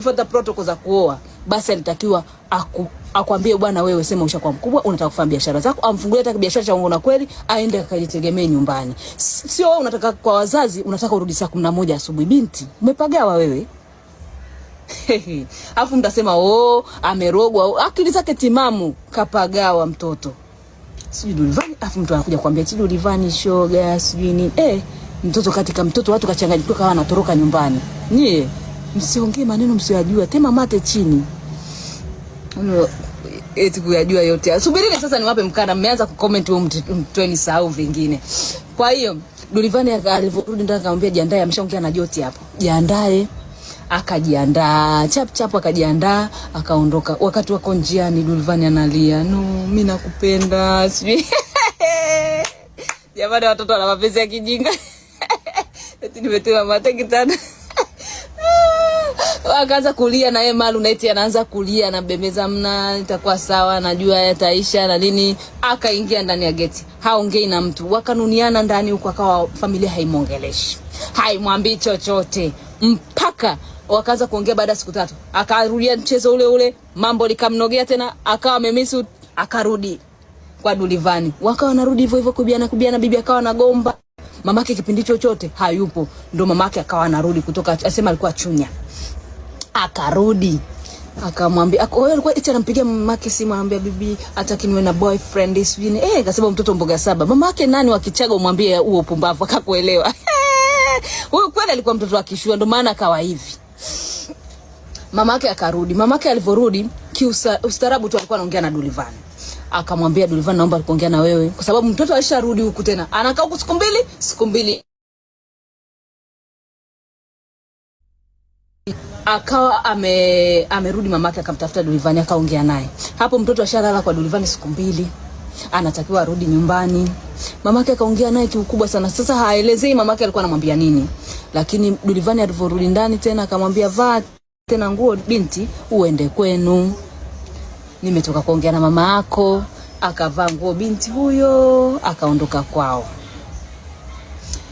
kufuata protocol za kuoa, basi alitakiwa akwambie bwana, wewe sema ushakuwa mkubwa, unataka kufanya biashara zako, amfungulie hata biashara cha uongo na kweli, aende akajitegemee nyumbani. Sio wewe unataka kwa wazazi, unataka urudi saa 11 asubuhi. Binti, umepagawa wewe. Alafu mtasema amerogwa, akili zake timamu, kapagawa mtoto. Sijui Dulivani, alafu mtu anakuja kuambia eti Dulivani shoga, sijui nini. Mtoto katika mtoto watu kachanganyikiwa kawa anatoroka nyumbani. Nyie msiongee maneno msiyojua, tema mate chini. Eti kuyajua yote. Subirini sasa niwape mkanda, mmeanza kucomment mtweni sahau vingine. Kwa hiyo Dulivani alivyorudi ndani akamwambia jiandae, ameshaongea na Joti hapo. Jiandae. Akajiandaa, chap akajiandaa, akaondoka. Wakati wako njiani Dulivani analia, "No, mimi nakupenda." Sijui. Jamani, watoto wana mapenzi ya kijinga. Eti nimetoa mate kitana. Akaanza kulia na yeye Malu, na eti anaanza kulia na bembeza, mna itakuwa sawa, najua yataisha na nini. Akaingia ndani ya geti, haongei na mtu, wakanuniana ndani huko, akawa familia haimongeleshi, haimwambii chochote, mpaka wakaanza kuongea baada ya siku 3. Akarudia mchezo ule ule, mambo likamnogea tena, akawa amemisu, akarudi kwa Dulivani. Wakawa wanarudi hivyo hivyo, kubiana, bibi akawa anagomba. Mamake kipindi chochote hayupo, ndo mamake akawa anarudi kutoka, asema alikuwa Chunya. Akarudi akamwambia, wewe alikuwa eti anampigia mamake simu, anamwambia bibi hataki niwe na boyfriend this wini. Akasema mtoto mboga 7. Mamake nani wa Kichaga umwambie huo upumbavu, akakuelewa. Huyo kweli alikuwa mtoto wa kishua, ndo maana akawa hivi. Mamake akarudi. Mamake alivorudi, ustaarabu tu alikuwa anaongea na Dulivani. Akamwambia Dulivani, naomba kuongea na wewe kwa sababu mtoto alisharudi huku tena. Anakaa huku siku mbili. Akawa amerudi, mamake akamtafuta Dulivani, akaongea naye. Hapo mtoto ashalala kwa Dulivani siku 2. Anatakiwa arudi nyumbani. Mamake akaongea naye kiukubwa sana. Sasa haelezei mamake alikuwa anamwambia nini. Lakini Dulivani alivorudi ndani tena akamwambia, vaa tena nguo binti, uende kwenu. Nimetoka kuongea na mama yako. Akavaa nguo binti huyo, akaondoka kwao.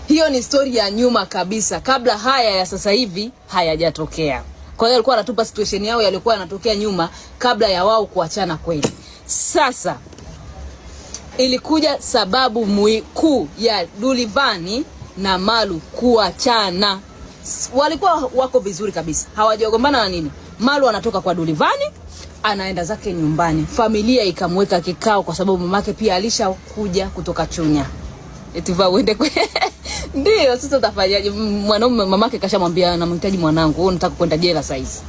Hiyo ni story ya nyuma kabisa, kabla haya ya sasa hivi hayajatokea. Kwa hiyo alikuwa anatupa situation yao yalikuwa yanatokea nyuma kabla ya wao kuachana kweli. Sasa ilikuja sababu kuu ya Dulivani na Malu kuachana. Walikuwa wako vizuri kabisa, hawajagombana na nini. Malu anatoka kwa Dulivani, anaenda zake nyumbani. Familia ikamweka kikao kwa sababu mamake pia alishakuja kutoka Chunya. Eti va uende kwa ndio sasa utafanyaje? Mwanaume mamake kashamwambia namhitaji mwanangu, wewe unataka kwenda jela saizi.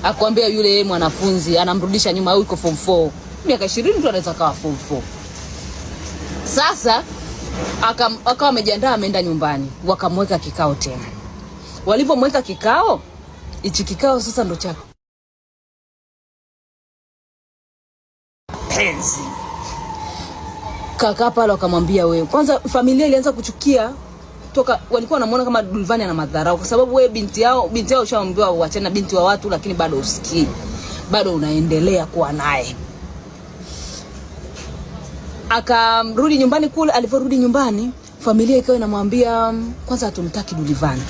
Akwambia yule mwanafunzi anamrudisha nyuma, yuko form 4. Miaka 20 mtu anaweza kawa form 4. Sasa akawa amejiandaa, ameenda nyumbani, wakamweka kikao tena. Walipomweka kikao, hichi kikao sasa ndo cha penzi. Kaka pale wakamwambia, wewe kwanza, familia ilianza kuchukia toka walikuwa wanamuona kama Dulivani ana madharau kwa sababu wewe binti yao ushaambiwa uachane na binti wa watu, lakini bado usikii, bado unaendelea kuwa naye. Akarudi nyumbani kule. Aliporudi nyumbani, familia ikawa inamwambia, kwanza hatumtaki Dulivani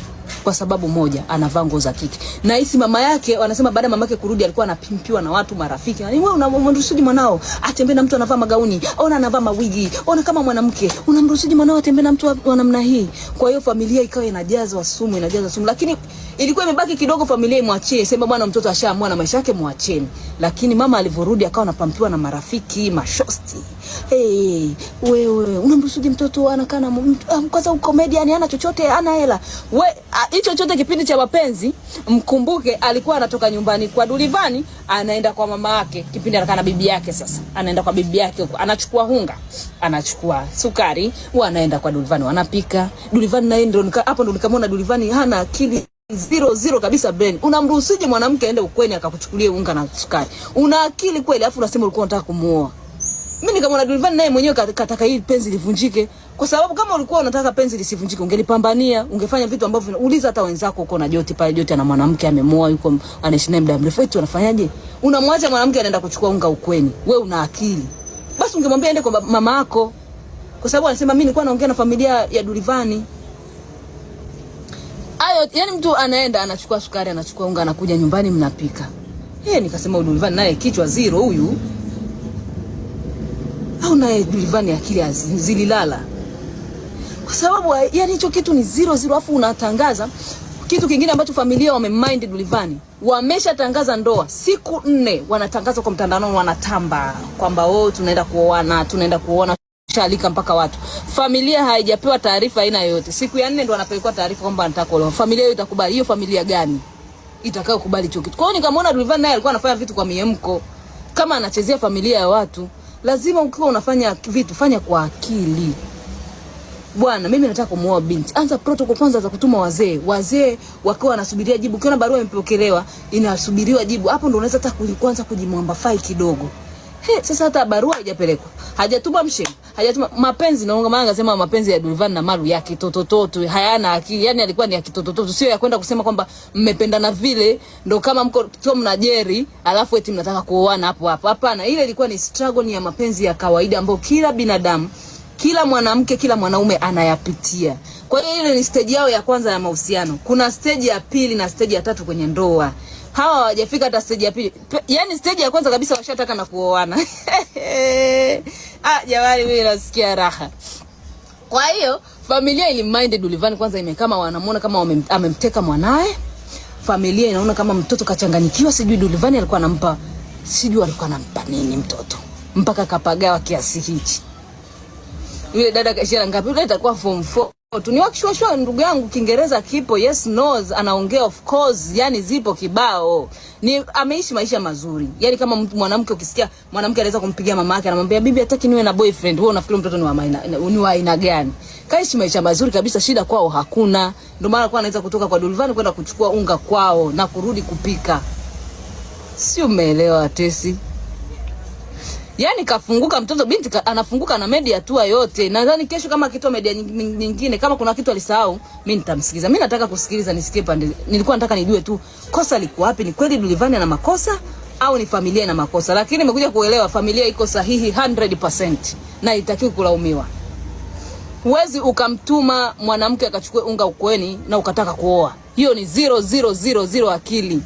kwa sababu moja, anavaa nguo za kike. Na hisi mama yake wanasema baada mamake kurudi alikuwa anapimpiwa na watu marafiki. Wewe unamruhusu mwanao atembee na mtu anavaa magauni, ona anavaa mawigi, ona kama mwanamke, unamruhusu mwanao atembee na mtu wa namna hii. Kwa hiyo familia ikawa inajazwa sumu, lakini ilikuwa imebaki kidogo familia imwachie, sema bwana mtoto ashaamua na maisha yake, muacheni. Lakini mama alivorudi akawa anapampiwa na marafiki, mashosti. Wewe unamruhusu mtoto anakaa na kwanza comedian, hana chochote, hana hela. Hicho chote kipindi cha mapenzi, mkumbuke alikuwa anatoka nyumbani kwa Dulivani anaenda kwa mama yake, kipindi anakaa na bibi yake. Sasa anaenda kwa bibi yake huko, anachukua unga, anachukua sukari, wanaenda kwa Dulivani wanapika. Dulivani naye ndio hapo ndo nikamwona Dulivani hana akili, zero kabisa brain. Unamruhusije mwanamke aende ukweni akakuchukulie unga na sukari? Una akili kweli? Afu unasema ulikuwa unataka kumuoa. Mimi nikamwona Dulivani naye mwenyewe kataka hili penzi livunjike, kwa sababu kama ulikuwa unataka penzi lisivunjike ungelipambania, ungefanya vitu ambavyo uliza hata wenzako uko na Joti pale. Joti ana mwanamke amemoa, yuko anaishi naye muda mrefu, eti unafanyaje? Unamwacha mwanamke anaenda kuchukua unga ukweni? Wewe una akili? Basi ungemwambia ende kwa mama yako, kwa sababu anasema mimi nilikuwa naongea na familia ya Dulivani. Hayo yote, yani mtu anaenda anachukua sukari, anachukua unga, anakuja nyumbani mnapika. Nikasema Dulivani naye kichwa zero huyu. Au naye Dulivani akili zililala. Kwa sababu yani hicho kitu ni 00, afu unatangaza kitu kingine ambacho familia wamemind Dulivani. Wameshatangaza ndoa siku 4, wanatangaza kwa mtandao, wanatamba kwamba tunaenda kuoana, shalika mpaka watu. Familia haijapewa taarifa aina yoyote. Siku ya 4 ndo wanapelekwa taarifa kwamba anataka kuolewa. Familia hiyo itakubali? Hiyo familia gani itakao kubali hicho kitu? Kwa hiyo nikamwona Dulivani naye alikuwa anafanya vitu kwa miemko. Kama anachezea familia ya watu, lazima ukiwa unafanya vitu fanya kwa akili. Bwana, mimi nataka kumuoa binti. Anza protocol kwanza za kutuma wazee. Wazee wakiwa wanasubiria jibu. Ukiona barua imepokelewa, inasubiriwa jibu. Hapo ndo unaweza hata kuanza kujimwambafai kidogo. Sasa hata barua haijapelekwa. Hajatuma mshenga. Hajatuma mapenzi, na maana anasema mapenzi ya Dulivani na Malu ya kitotototo, hayana akili. Yani alikuwa ni ya kitotototo, sio ya kwenda kusema kwamba mmependana vile ndo kama mko Tom na Jerry alafu eti mnataka kuoana hapo hapo. Hapana, ile ilikuwa ni struggle ya mapenzi ya kawaida ambayo kila binadamu, kila mwanamke, kila mwanaume anayapitia. Kwa hiyo ile ni stage yao ya kwanza ya mahusiano. Kuna stage ya pili na stage ya tatu kwenye ndoa. Hawa hawajafika hata stage ya pili. Yaani stage ya kwanza kabisa washataka na kuoana. Jamani, mimi nasikia raha. Kwa hiyo familia ilimind Dulivani kwanza, imekama wanamuona kama amemteka mwanae. Familia inaona kama mtoto kachanganyikiwa, sijui Dulivani alikuwa anampa nini mtoto mpaka kapagawa kiasi hichi. Yule dada kaishia ngapi? Yule itakuwa form 4. Tu ni wakishwa ndugu yangu, Kiingereza kipo, yes knows, anaongea of course, yani zipo kibao. Ni ameishi maisha mazuri. Yani kama mwanamke, ukisikia mwanamke anaweza kumpigia mama yake anamwambia bibi hataki niwe na boyfriend, wewe unafikiri mtoto ni wa aina gani? Kaishi maisha mazuri kabisa, shida kwao hakuna. Ndio maana kwa anaweza kutoka kwa Dulivani kwenda kuchukua unga kwao na kurudi kupika. Sio, umeelewa Tesi? Yani kafunguka mtoto, binti anafunguka na media tour yote. Nadhani kesho kama akitoa media nyingine, kama kuna kitu alisahau, mimi nitamsikiliza. Mimi nataka kusikiliza, nisikie pande. Nilikuwa nataka nijue tu kosa liko wapi, ni kweli Dulivani ana makosa au ni familia ina makosa. Lakini nimekuja kuelewa familia iko sahihi 100% na itakiwa kulaumiwa. Huwezi ukamtuma mwanamke akachukue unga ukweni na ukataka kuoa. Hiyo ni 0000 akili.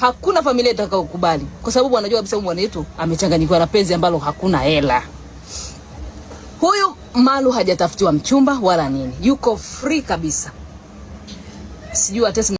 Hakuna familia itakayokubali, kwa sababu wanajua kabisa mwana wetu amechanganyikiwa na penzi ambalo hakuna hela. Huyu Malu hajatafutiwa mchumba wala nini, yuko free kabisa. Sijui Atesi